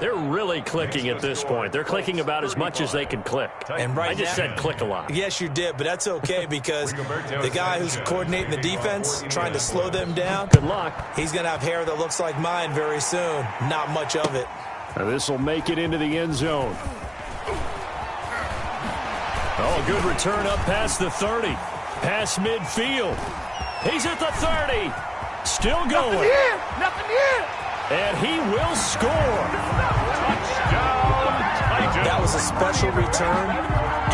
B: They're really clicking at this point. They're clicking about as much as they can click.
C: And right
B: I just said click a lot.
C: Yes, you did, but that's okay because the guy who's coordinating the defense, trying to slow them down,
B: Good luck.
C: he's going to have hair that looks like mine very soon. Not much of it.
B: This will make it into the end zone. Oh, good return up past the 30. Past midfield. He's at the 30. Still going.
E: Nothing here.
B: And he will score.
C: That was a special return,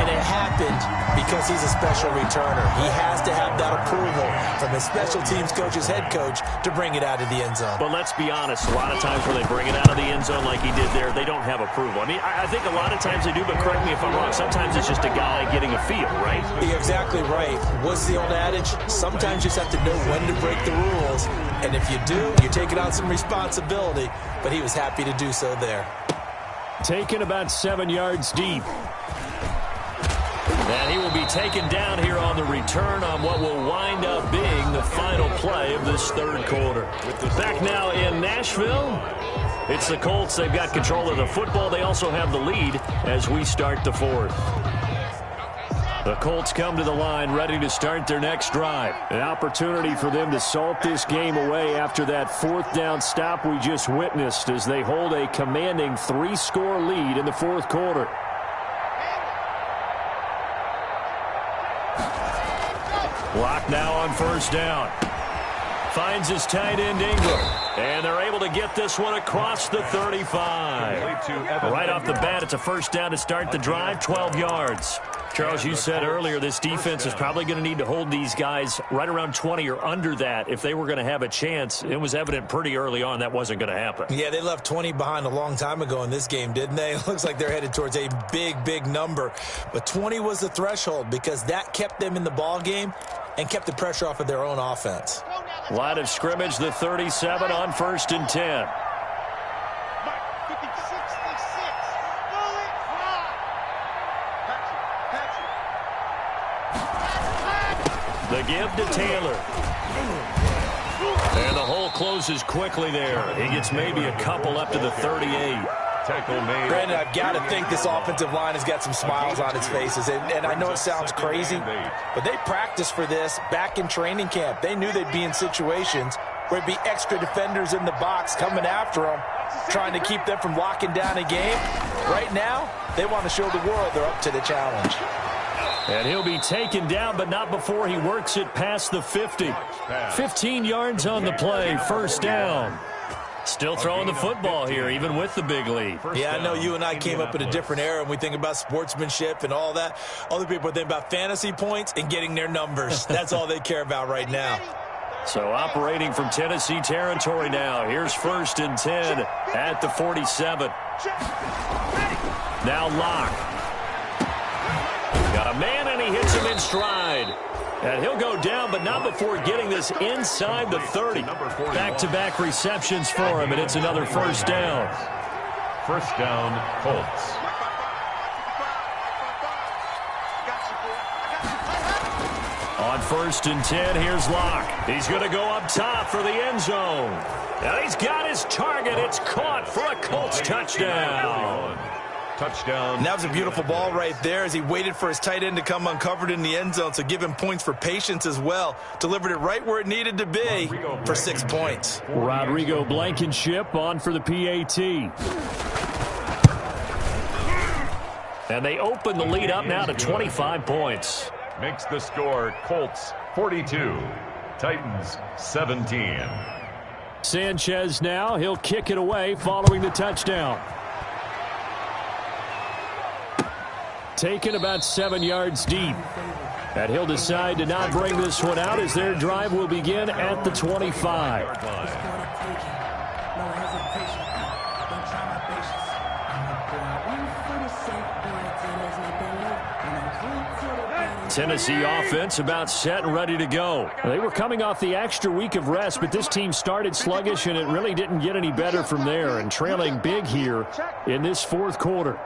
C: and it happened because he's a special returner. He has to have that approval from his special teams coach's head coach to bring it out of the end zone.
B: But let's be honest, a lot of times when they bring it out of the end zone like he did there, they don't have approval. I mean, I think a lot of times they do, but correct me if I'm wrong. Sometimes it's just a guy getting a feel, right?
C: You're exactly right. What's the old adage? Sometimes you just have to know when to break the rules, and if you do, you're taking on some responsibility, but he was happy to do so there.
B: Taken about 7 yards deep. And he will be taken down here on the return on what will wind up being the final play of this third quarter. Back now in Nashville, it's the Colts. They've got control of the football. They also have the lead as we start the fourth. The Colts come to the line ready to start their next drive. An opportunity for them to salt this game away after that fourth down stop we just witnessed as they hold a commanding 3-score lead in the fourth quarter. Lock now on first down. Finds his tight end Ingram. And they're able to get this one across the 35. Right off the bat, it's a first down to start the drive, 12 yards. Charles, you said earlier this defense is probably going to need to hold these guys right around 20 or under that if they were going to have a chance. It was evident pretty early on that wasn't going to happen.
C: Yeah, they left 20 behind a long time ago in this game, didn't they? It looks like they're headed towards a big, big number. But 20 was the threshold because that kept them in the ball game and kept the pressure off of their own offense.
B: Line of scrimmage, the 37 on 1st and 10. The give to Taylor. And the hole closes quickly there. He gets maybe a couple up to the 38.
C: Brandon, I've got to think this offensive line has got some smiles on its faces. And I know it sounds crazy, but they practiced for this back in training camp. They knew they'd be in situations where it'd be extra defenders in the box coming after them, trying to keep them from locking down a game. Right now, they want to show the world they're up to the challenge.
B: And he'll be taken down, but not before he works it past the 50. 15 yards on the play, first down. Still throwing the football here, even with the big lead.
C: Yeah, I know you and I came up in a different era, and we think about sportsmanship and all that. Other people think about fantasy points and getting their numbers. That's all they care about right now.
B: So operating from Tennessee territory now. Here's 1st and 10 at the 47. Now Locke. Got a man, and he hits him in stride. And he'll go down, but not before getting this inside the 30. Back-to-back receptions for him, and it's another first down.
D: First down, Colts.
B: On 1st and 10, here's Locke. He's going to go up top for the end zone. And he's got his target. It's caught for a Colts touchdown.
D: Touchdown.
C: And that was a beautiful ball right there as he waited for his tight end to come uncovered in the end zone, so give him points for patience as well. Delivered it right where it needed to be for 6 points.
B: Rodrigo Blankenship on for the PAT. And they open the lead up now to 25 points.
D: Makes the score Colts 42, Titans 17.
B: Sanchez now. He'll kick it away following the touchdown. Taken about 7 yards deep. And he'll decide to not bring this one out as their drive will begin at the 25. Tennessee offense about set and ready to go. They were coming off the extra week of rest, but this team started sluggish, and it really didn't get any better from there, and trailing big here in this fourth quarter.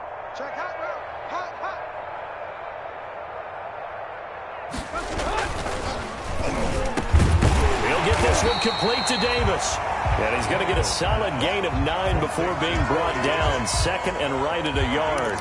B: He'll get this one complete to Davis. And he's going to get a solid gain of 9 before being brought down. Second and right at a yard.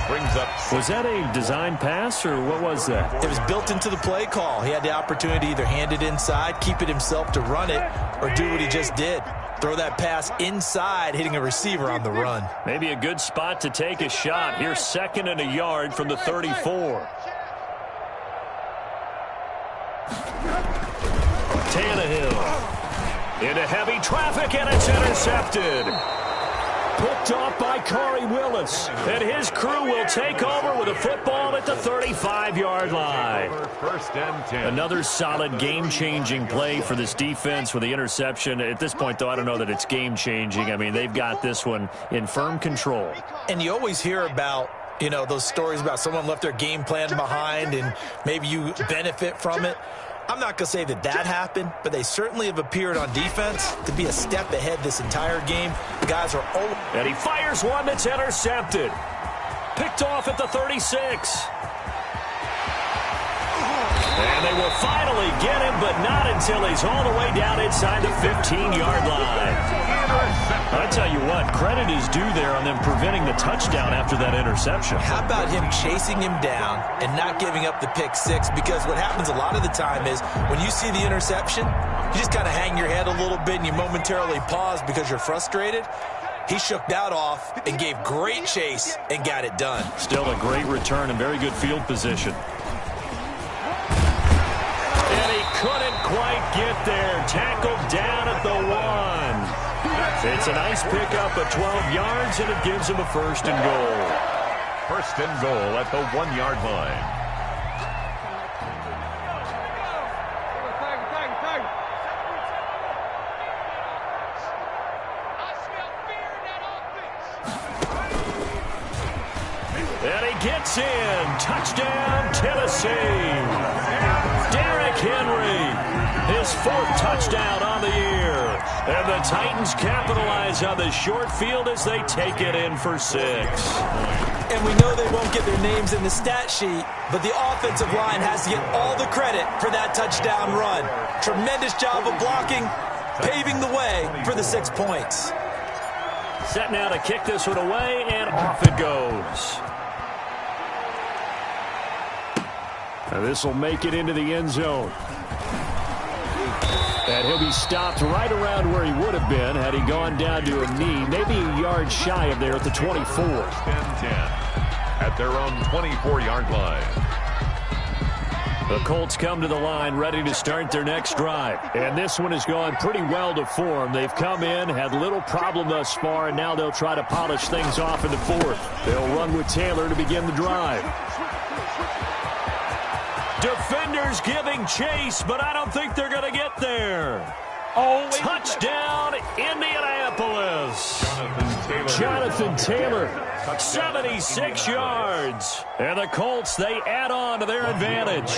D: Brings up.
B: Was that a design pass, or what was that?
C: It was built into the play call. He had the opportunity to either hand it inside, keep it himself to run it, or do what he just did. Throw that pass inside, hitting a receiver on the run.
B: Maybe a good spot to take a shot. Here's second and a yard from the 34. Tannehill. Into heavy traffic, and it's intercepted. Picked off by Corey Willis. And his crew will take over with a football at the 35-yard line.
D: First and 10.
B: Another solid game-changing play for this defense with the interception. At this point, though, I don't know that it's game-changing. I mean, they've got this one in firm control.
C: And you always hear about, you know, those stories about someone left their game plan behind and maybe you benefit from it. I'm not going to say that that happened, but they certainly have appeared on defense to be a step ahead this entire game. The guys are old.
B: And he fires one that's intercepted. Picked off at the 36. And they will finally get him, but not until he's all the way down inside the 15-yard line. I tell you what, credit is due there on them preventing the touchdown after that interception.
C: How about him chasing him down and not giving up the pick six? Because what happens a lot of the time is when you see the interception, you just kind of hang your head a little bit and you momentarily pause because you're frustrated. He shook that off and gave great chase and got it done.
B: Still a great return and very good field position. And he couldn't quite get there. Tackled down at the 1. It's a nice pickup of 12 yards, and it gives him a first and goal.
D: First and goal at the 1-yard line.
B: And he gets in. Touchdown, Tennessee. Derrick Henry, his 4th touchdown on the year. And the Titans capitalize on the short field as they take it in for 6.
C: And we know they won't get their names in the stat sheet, but the offensive line has to get all the credit for that touchdown run. Tremendous job of blocking, paving the way for the 6 points.
B: Set now to kick this one away, and off it goes. And this will make it into the end zone. And he'll be stopped right around where he would have been had he gone down to a knee, maybe a yard shy of there at the 24.
D: First and 10 at their own 24-yard line.
B: The Colts come to the line ready to start their next drive. And this one has gone pretty well to form. They've come in, had little problem thus far, and now they'll try to polish things off in the 4th. They'll run with Taylor to begin the drive. Defenders giving chase, but I don't think they're going to get there. Oh, touchdown, Indianapolis. Jonathan Taylor, 76 yards. And the Colts, they add on to their advantage.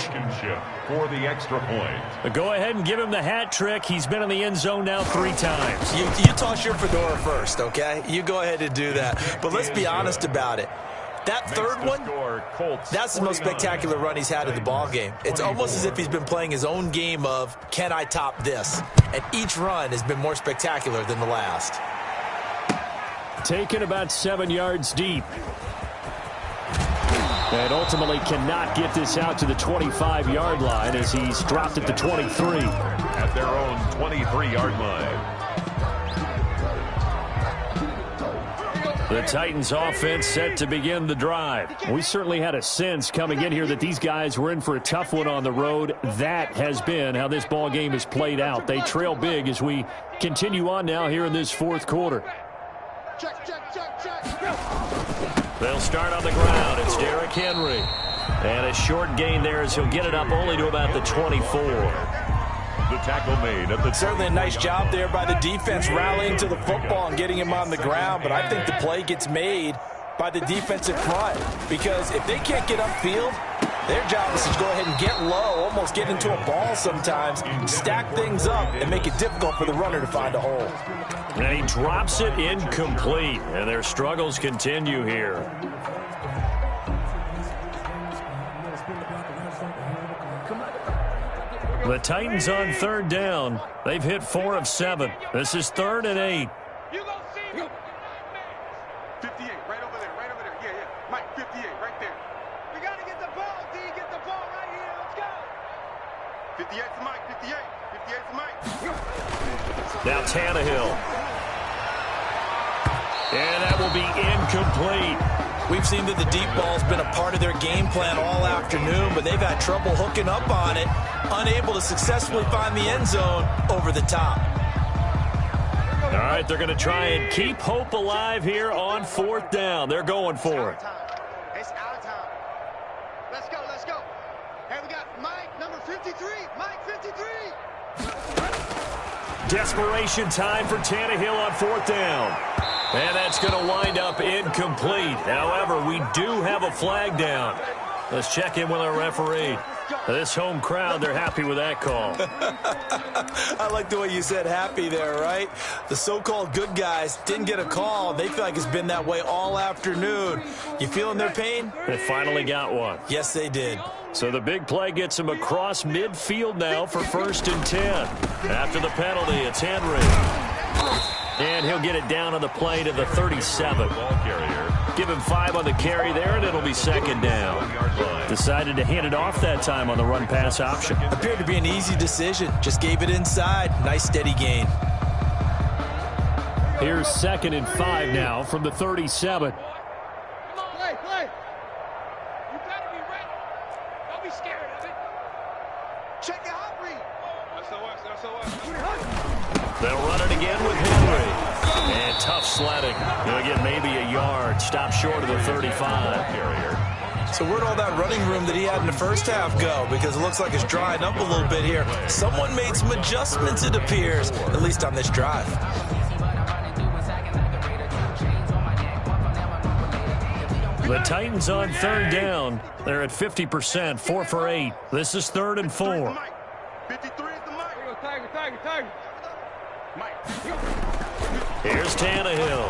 D: For the extra point.
B: Go ahead and give him the hat trick. He's been in the end zone now 3 times.
C: You toss your fedora first, okay? You go ahead and do that. But let's be honest about it. That 3rd one, that's the most spectacular run he's had in the ballgame. It's almost as if he's been playing his own game of, can I top this? And each run has been more spectacular than the last.
B: Taken about 7 yards deep. And ultimately cannot get this out to the 25-yard line as he's dropped at the 23.
D: At their own 23-yard line.
B: The Titans offense set to begin the drive. We certainly had a sense coming in here that these guys were in for a tough one on the road. That has been how this ball game has played out. They trail big as we continue on now here in this 4th quarter. They'll start on the ground. It's Derrick Henry. And a short gain there as he'll get it up only to about the 24.
D: The tackle made at the
C: certainly a nice job there by the defense rallying to the football and getting him on the ground, but I think the play gets made by the defensive front because if they can't get upfield, their job is to go ahead and get low, almost get into a ball sometimes, stack things up, and make it difficult for the runner to find a hole.
B: And he drops it incomplete, and their struggles continue here. The Titans on 3rd down. They've hit 4 of 7. This is 3rd and 8.
F: 58, right over there, right over there. Yeah, yeah. Mike, 58, right there. We got to get the ball, D. Get the ball right here. Let's go. 58 to Mike, 58. 58 to Mike.
B: Now Tannehill. And that will be incomplete.
C: We've seen that the deep ball's been a part of their game plan all afternoon, but they've had trouble hooking up on it, unable to successfully find the end zone over the top.
B: right, they're going to try and keep hope alive here on 4th down. They're going for it.
F: It's our time. Let's go, let's go. Hey, we got Mike, number 53. Mike, 53.
B: Desperation time for Tannehill on 4th down. And that's going to wind up incomplete. However, we do have a flag down. Let's check in with our referee. This home crowd, they're happy with that call.
C: I like the way you said happy there, right? The so-called good guys didn't get a call. They feel like it's been that way all afternoon. You feeling their pain?
B: They finally got one.
C: Yes, they did.
B: So the big play gets him across midfield now for 1st and 10. After the penalty, it's Henry. And he'll get it down on the play to the 37.
D: Ball carrier.
B: Give him 5 on the carry there, and it'll be 2nd down. Decided to hand it off that time on the run-pass option.
C: Appeared to be an easy decision. Just gave it inside. Nice steady gain.
B: Here's 2nd and 5 now from the 37.
F: Play. You better be ready. Don't be scared of it. Check the hot read.
B: They'll run it again with Henry. And tough sledding. He'll get maybe a yard. Stop short of the 35.
C: So where'd all that running room that he had in the first half go? Because it looks like it's drying up a little bit here. Someone made some adjustments, it appears, at least on this drive.
B: The Titans on 3rd down. They're at 50%, 4 for 8. This is 3rd and 4.
F: 53 is the Mike. Tiger.
B: Here's Tannehill.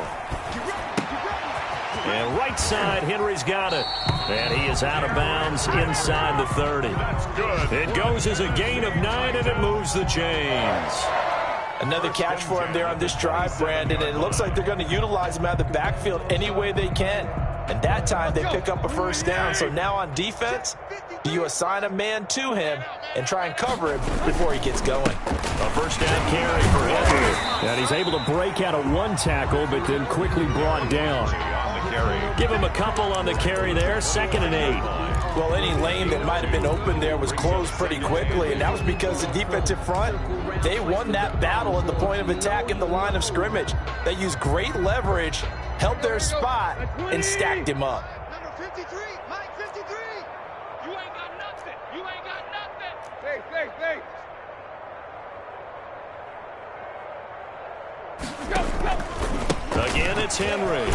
B: And right side, Henry's got it. And he is out of bounds inside the 30. It goes as a gain of 9, and it moves the chains.
C: Another catch for him there on this drive, Brandon, and it looks like they're going to utilize him out of the backfield any way they can. And that time they pick up a 1st down. So now on defense, do you assign a man to him and try and cover him before he gets going?
B: A 1st down carry for Henry. And he's able to break out of 1 tackle, but then quickly brought down. Give him a couple on the carry there, 2nd and 8.
C: Well, any lane that might have been open there was closed pretty quickly, and that was because the defensive front, they won that battle at the point of attack in the line of scrimmage. They used great leverage, held their spot, and stacked him up.
F: Number 53, Mike 53. You ain't got nothing. Hey. Go.
B: Again, it's Henry.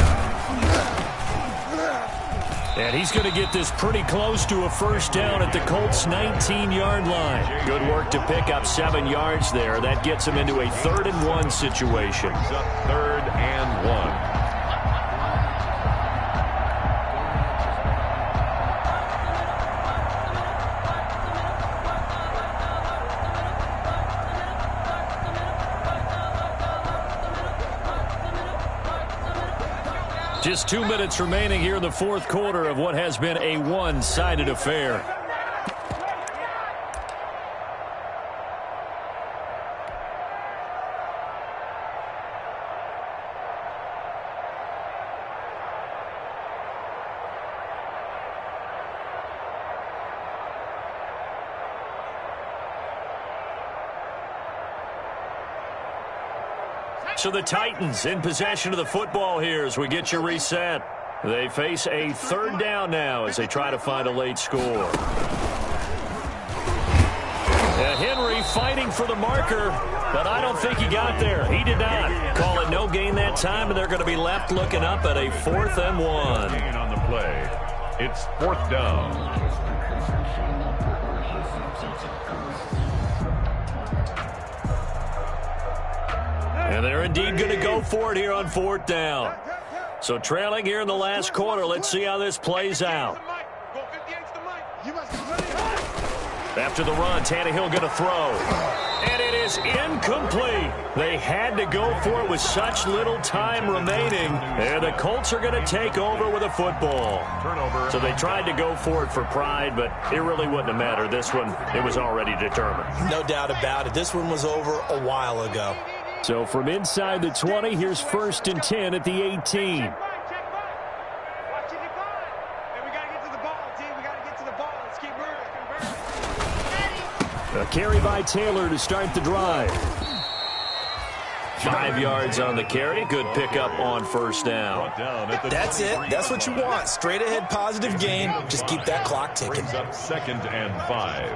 B: And he's going to get this pretty close to a 1st down at the Colts' 19-yard line. Good work to pick up 7 yards there. That gets him into a 3rd and 1 situation.
D: 3rd and 1.
B: Just 2 minutes remaining here in the 4th quarter of what has been a one-sided affair. So the Titans in possession of the football here as we get you reset. They face a 3rd down now as they try to find a late score. Henry fighting for the marker, but I don't think he got there. He did not. Call it no gain that time, and they're going to be left looking up at a 4th and 1.
D: Gain on the play. It's 4th down.
B: And they're indeed going to go for it here on 4th down. So trailing here in the last quarter. Let's see how this plays out. After the run, Tannehill going to throw. And it is incomplete. They had to go for it with such little time remaining. And the Colts are going to take over with a football.
D: Turnover.
B: So they tried to go for it for pride, but it really wouldn't have mattered. This one, it was already determined.
C: No doubt about it. This one was over a while ago.
B: So from inside the 20, here's 1st and 10 at the 18. A carry by Taylor to start the drive. 5 yards on the carry. Good pickup on first down.
C: That's it. That's what you want. Straight ahead positive gain. Just keep that clock ticking.
D: Brings up 2nd and 5.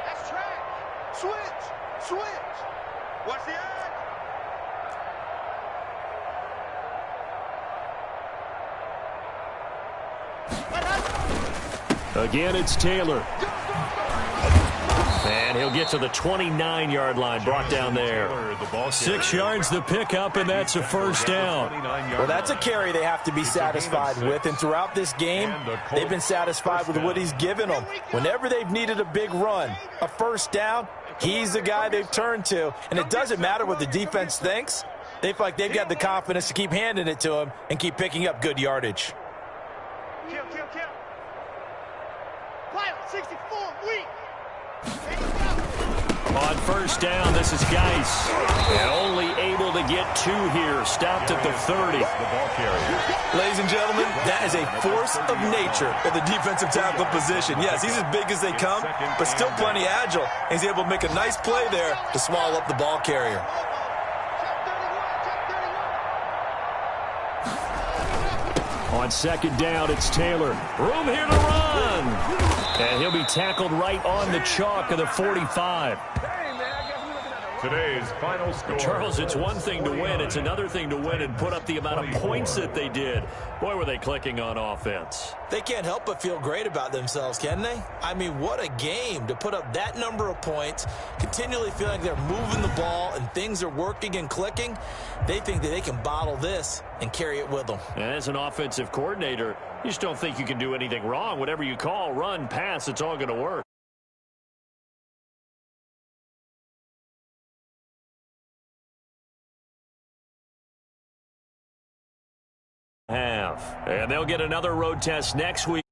F: That's track. Switch. Watch the edge.
B: Again, it's Taylor. And he'll get to the 29-yard line, brought down there. 6 yards the pickup, and that's a first down.
C: Well, that's a carry they have to be satisfied with, and throughout this game, they've been satisfied with what he's given them. Whenever they've needed a big run, a first down, he's the guy they've turned to, and it doesn't matter what the defense thinks. They feel like they've got the confidence to keep handing it to him and keep picking up good yardage.
F: Kill. Pilot 64, weak.
B: On first down, this is Geis. And only able to get 2 here. Stopped at the 30.
C: Ladies and gentlemen, that is a force of nature at the defensive tackle position. Yes, he's as big as they come, but still plenty agile. He's able to make a nice play there to swallow up the ball carrier.
B: On second down, it's Taylor. Room here to run. And he'll be tackled right on the chalk of the 45.
D: Today's final score.
B: Charles, it's one thing to win. It's another thing to win and put up the amount of points that they did. Boy, were they clicking on offense.
C: They can't help but feel great about themselves, can they? I mean, what a game to put up that number of points, continually feeling like they're moving the ball and things are working and clicking. They think that they can bottle this and carry it with them.
B: And as an offensive coordinator, you just don't think you can do anything wrong. Whatever you call, run, pass, it's all going to work. And they'll get another road test next week.